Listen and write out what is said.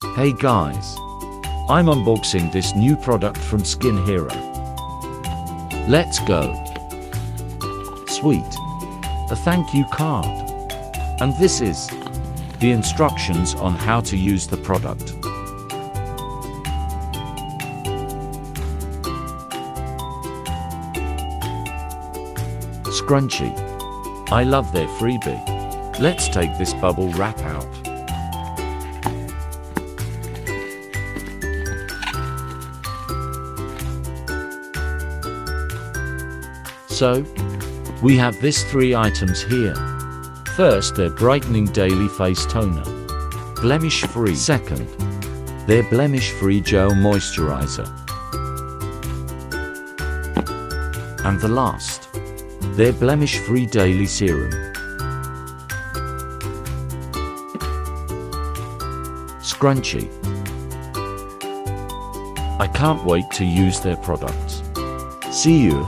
Hey guys, I'm unboxing this new product from SkinHero. Let's go. Sweet. A thank you card. And this is the instructions on how to use the product. Scrunchie. I love their freebie. Let's take this bubble wrap out. So, we have these 3 items here. First, their Brightening Daily Face Toner. Blemish Free. Second, their Blemish Free Gel Moisturizer. And the last, their Blemish Free Daily Serum. Scrunchie. I can't wait to use their products. See you.